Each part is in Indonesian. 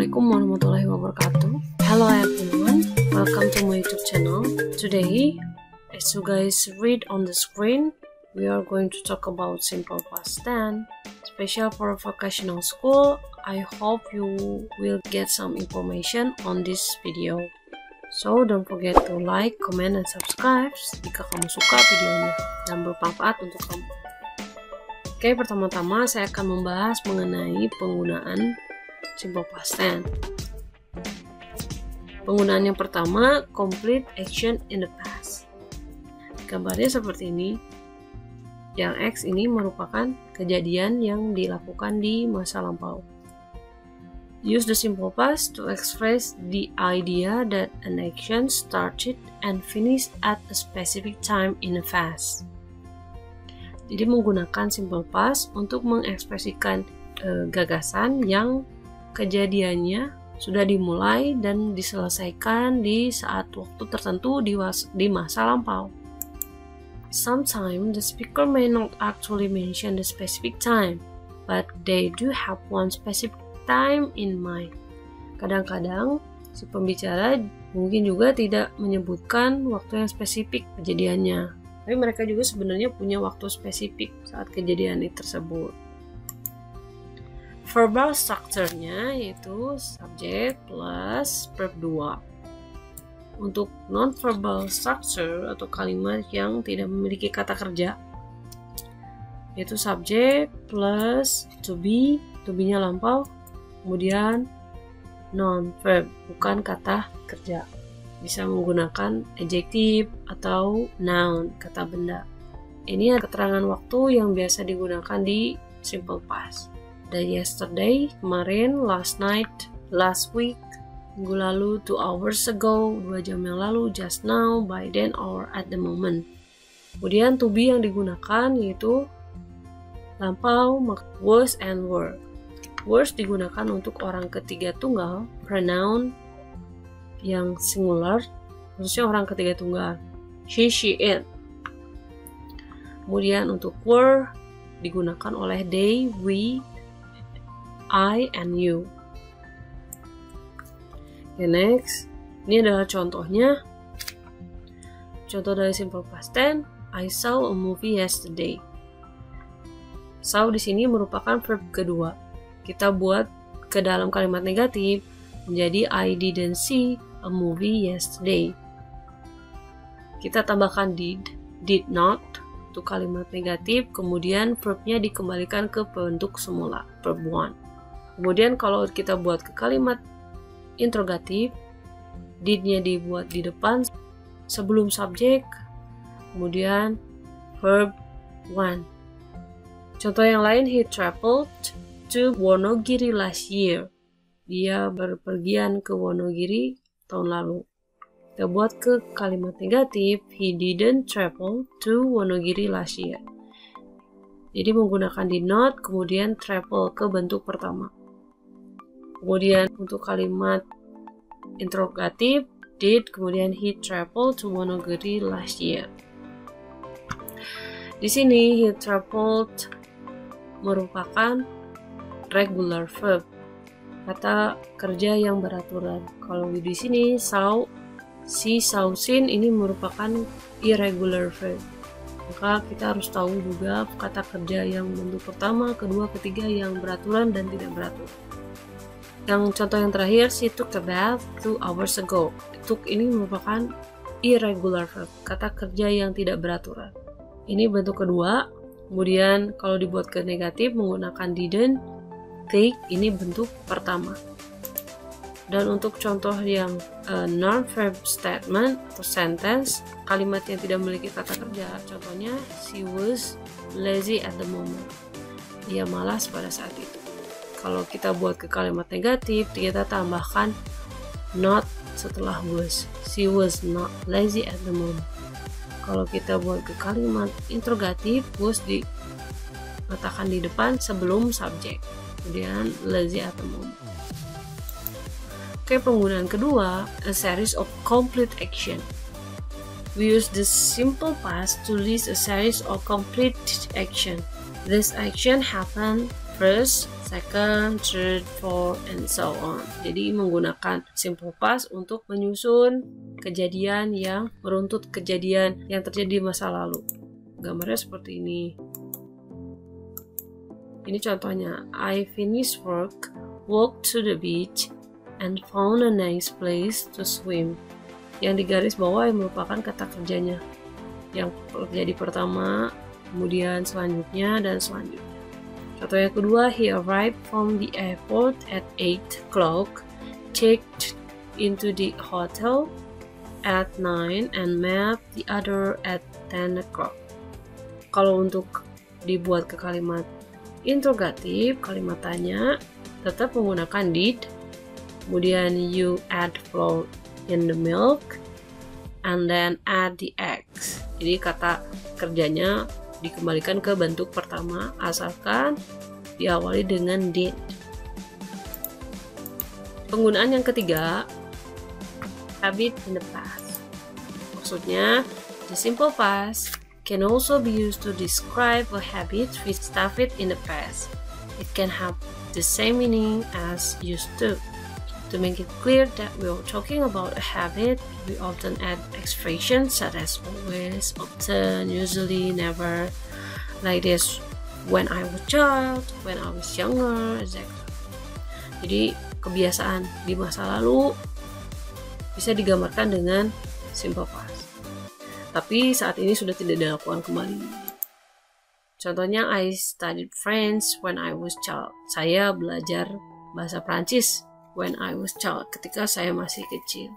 Assalamualaikum warahmatullahi wabarakatuh. Hello everyone, welcome to my YouTube channel. Today, as you guys read on the screen, we are going to talk about simple past tense, special for vocational school. I hope you will get some information on this video. So don't forget to like, comment, and subscribe jika kamu suka videonya dan bermanfaat untuk kamu. Oke, pertama-tama saya akan membahas mengenai penggunaan simple past tense. Penggunaan yang pertama, complete action in the past. Gambarnya seperti ini. Yang X ini merupakan kejadian yang dilakukan di masa lampau. Use the simple past to express the idea that an action started and finished at a specific time in the past. Jadi menggunakan simple past untuk mengekspresikan gagasan yang kejadiannya sudah dimulai dan diselesaikan di saat waktu tertentu di masa lampau. Sometimes the speaker may not actually mention the specific time, but they do have one specific time in mind. Kadang-kadang si pembicara mungkin juga tidak menyebutkan waktu yang spesifik kejadiannya, tapi mereka juga sebenarnya punya waktu spesifik saat kejadian itu tersebut. Verbal structure-nya yaitu subject plus verb 2. Untuk non-verbal structure atau kalimat yang tidak memiliki kata kerja, yaitu subject plus to be-nya lampau, kemudian non-verb, bukan kata kerja. Bisa menggunakan adjective atau noun, kata benda. Ini adalah keterangan waktu yang biasa digunakan di simple past. The yesterday, kemarin, last night, last week, minggu lalu, 2 hours ago, 2 jam yang lalu, just now, by then, or at the moment. Kemudian to be yang digunakan yaitu lampau, was, and were. Was digunakan untuk orang ketiga tunggal, pronoun yang singular, khususnya orang ketiga tunggal, she, it. Kemudian untuk were digunakan oleh they, we, I, and you. Okay, next, ini adalah contohnya. Contoh dari simple past tense, I saw a movie yesterday. Saw di sini merupakan verb kedua. Kita buat ke dalam kalimat negatif menjadi I didn't see a movie yesterday. Kita tambahkan did not untuk kalimat negatif, kemudian verbnya dikembalikan ke bentuk semula, verb 1. Kemudian kalau kita buat ke kalimat interrogatif, did-nya dibuat di depan sebelum subjek, kemudian verb 1. Contoh yang lain, he traveled to Wonogiri last year. Dia berpergian ke Wonogiri tahun lalu. Kita buat ke kalimat negatif, he didn't travel to Wonogiri last year. Jadi menggunakan did not, kemudian travel ke bentuk pertama. Kemudian untuk kalimat interrogatif, did, kemudian he traveled to Wonogiri last year. Di sini he traveled merupakan regular verb, kata kerja yang beraturan. Kalau di sini saw, si, saw, seen ini merupakan irregular verb. Maka kita harus tahu juga kata kerja yang bentuk pertama, kedua, ketiga yang beraturan dan tidak beraturan. Yang contoh yang terakhir, she took a bath 2 hours ago. Took ini merupakan irregular verb, kata kerja yang tidak beraturan. Ini bentuk kedua. Kemudian kalau dibuat ke negatif menggunakan didn't, take, ini bentuk pertama. Dan untuk contoh yang non-verb statement atau sentence, kalimat yang tidak memiliki kata kerja, contohnya she was lazy at the moment. Dia malas pada saat itu. Kalau kita buat ke kalimat negatif, kita tambahkan not setelah was. She was not lazy at the moment. Kalau kita buat ke kalimat interrogatif, was diletakkan di depan sebelum subjek. Kemudian lazy at the moment. Oke, penggunaan kedua, a series of complete action. We use the simple past to list a series of complete action. This action happened first, second, third, fourth, and so on. Jadi menggunakan simple past untuk menyusun kejadian yang meruntut kejadian yang terjadi di masa lalu. Gambarnya seperti ini. Ini contohnya. I finished work, walked to the beach, and found a nice place to swim. Yang digaris bawah yang merupakan kata kerjanya. Yang terjadi pertama, kemudian selanjutnya, dan selanjutnya. Contoh yang kedua, he arrived from the airport at 8 o'clock, checked into the hotel at 9, and met the other at 10 o'clock. Kalau untuk dibuat ke kalimat interrogatif, kalimat tanya tetap menggunakan did, kemudian you add flour in the milk, and then add the eggs. Jadi kata kerjanya dikembalikan ke bentuk pertama asalkan diawali dengan did. Penggunaan yang ketiga, habit in the past. Maksudnya, the simple past can also be used to describe a habit which started in the past. It can have the same meaning as used to. To make it clear that we are talking about a habit, we often add expressions such as always, often, usually, never, like this, when I was child, when I was younger, etc. Jadi kebiasaan di masa lalu bisa digambarkan dengan simple past. Tapi saat ini sudah tidak dilakukan kembali. Contohnya, I studied French when I was child. Saya belajar bahasa Prancis when I was child, ketika saya masih kecil.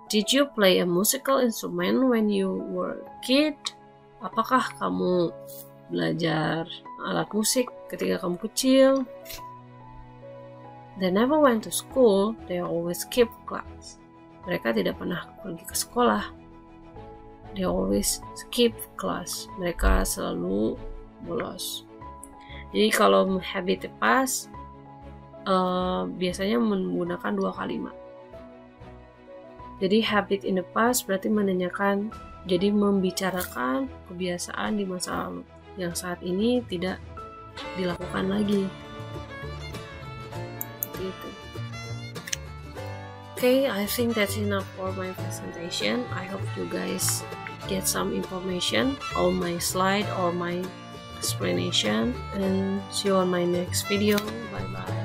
Did you play a musical instrument when you were a kid? Apakah kamu belajar alat musik ketika kamu kecil? They never went to school, they always skip class. Mereka tidak pernah pergi ke sekolah. They always skip class. Mereka selalu bolos. Jadi kalau habit past biasanya menggunakan dua kalimat. Jadi habit in the past berarti menanyakan, jadi membicarakan kebiasaan di masa lalu yang saat ini tidak dilakukan lagi. Gitu. Okay, I think that's enough for my presentation. I hope you guys get some information on my slide or my explanation, and see you on my next video. Bye bye.